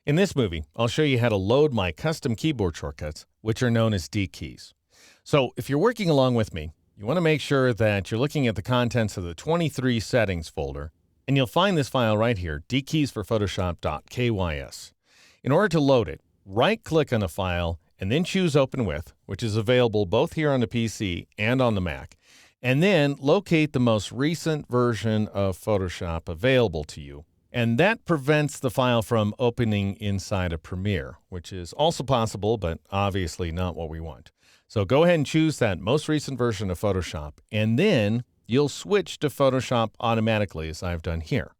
In this movie, I'll show you how to load my custom keyboard shortcuts, which are known as Deke keys. So if you're working along with me, you want to make sure that you're looking at the contents of the 23 settings folder, and you'll find this file right here, dekeysforphotoshop.kys. In order to load it, right-click on the file and then choose Open With, which is available both here on the PC and on the Mac, and then locate the most recent version of Photoshop available to you. And that prevents the file from opening inside of Premiere, which is also possible, but obviously not what we want. So go ahead and choose that most recent version of Photoshop, and then you'll switch to Photoshop automatically, as I've done here.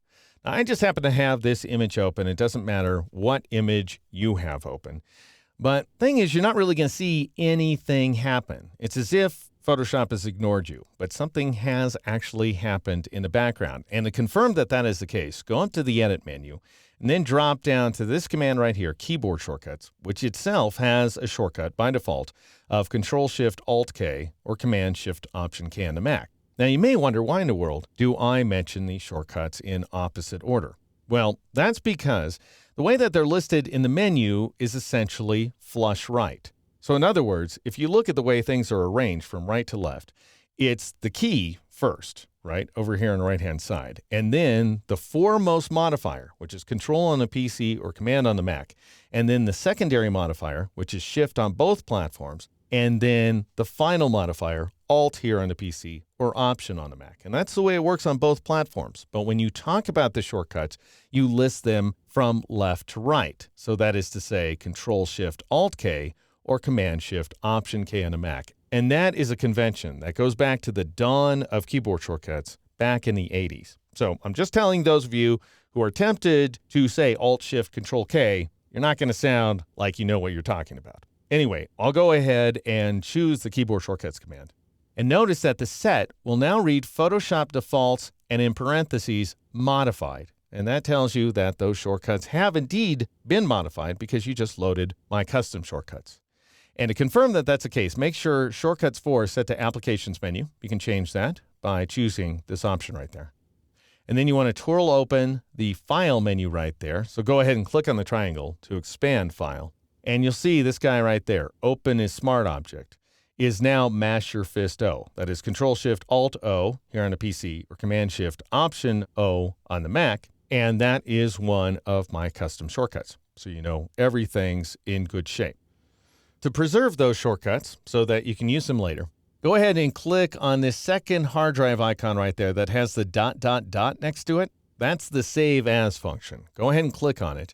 Now, I just happen to have this image open. It doesn't matter what image you have open. But the thing is, you're not really going to see anything happen. It's as if Photoshop has ignored you, but something has actually happened in the background. And to confirm that that is the case, go up to the Edit menu and then drop down to this command right here, Keyboard Shortcuts, which itself has a shortcut by default of Control-Shift-Alt-K or Command-Shift-Option-K on the Mac. Now, you may wonder, why in the world do I mention these shortcuts in opposite order? Well, that's because the way that they're listed in the menu is essentially flush right. So in other words, if you look at the way things are arranged from right to left, it's the key first, right, over here on the right-hand side, and then the foremost modifier, which is Control on the PC or Command on the Mac, and then the secondary modifier, which is Shift on both platforms, and then the final modifier, Alt here on the PC or Option on the Mac. And that's the way it works on both platforms. But when you talk about the shortcuts, you list them from left to right. So that is to say Control-Shift-Alt-K or Command-Shift-Option-K on a Mac. And that is a convention that goes back to the dawn of keyboard shortcuts back in the 80s. So I'm just telling those of you who are tempted to say Alt-Shift-Control-K, you're not going to sound like you know what you're talking about. Anyway, I'll go ahead and choose the keyboard shortcuts command. And notice that the set will now read Photoshop defaults and in parentheses modified. And that tells you that those shortcuts have indeed been modified because you just loaded my custom shortcuts. And to confirm that that's the case, make sure Shortcuts 4 is set to Applications menu. You can change that by choosing this option right there. And then you want to twirl open the File menu right there. So go ahead and click on the triangle to expand File. And you'll see this guy right there, Open as Smart Object, is now Mash Your Fist O. That is Control-Shift-Alt-O here on the PC or Command-Shift-Option-O on the Mac. And that is one of my custom shortcuts. So you know everything's in good shape. To preserve those shortcuts so that you can use them later, go ahead and click on this second hard drive icon right there that has the ... next to it. That's the Save As function. Go ahead and click on it.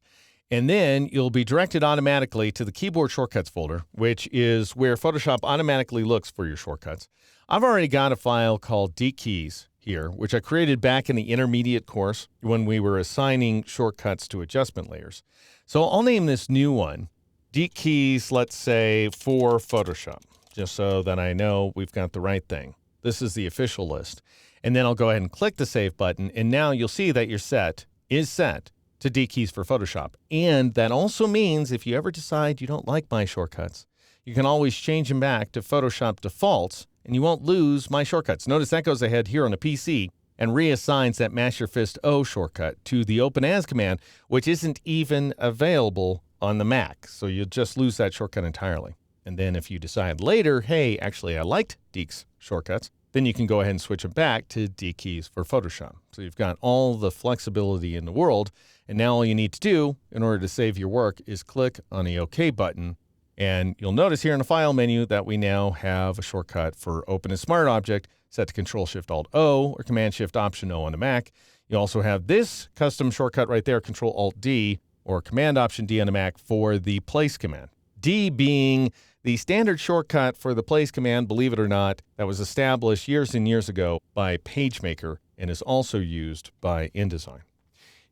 And then you'll be directed automatically to the Keyboard Shortcuts folder, which is where Photoshop automatically looks for your shortcuts. I've already got a file called Deke keys here, which I created back in the intermediate course when we were assigning shortcuts to adjustment layers. So I'll name this new one Deke keys, let's say, for Photoshop, just so that I know we've got the right thing. This is the official list. And then I'll go ahead and click the Save button, and now you'll see that your set is set to Deke keys for Photoshop. And that also means if you ever decide you don't like my shortcuts, you can always change them back to Photoshop defaults, and you won't lose my shortcuts. Notice that goes ahead here on the PC and reassigns that Mash Your Fist O shortcut to the Open As command, which isn't even available on the Mac. So you'll just lose that shortcut entirely. And then if you decide later, hey, actually I liked Deke's shortcuts, then you can go ahead and switch them back to Deke keys for Photoshop. So you've got all the flexibility in the world. And now all you need to do in order to save your work is click on the OK button. And you'll notice here in the File menu that we now have a shortcut for Open as Smart Object set to Control-Shift-Alt-O or Command-Shift-Option-O on the Mac. You also have this custom shortcut right there, Control-Alt-D or Command-Option-D on the Mac for the Place command. D being the standard shortcut for the Place command, believe it or not, that was established years and years ago by PageMaker and is also used by InDesign.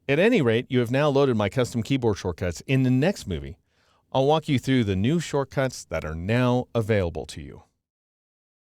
At any rate, you have now loaded my custom keyboard shortcuts. In the next movie, I'll walk you through the new shortcuts that are now available to you.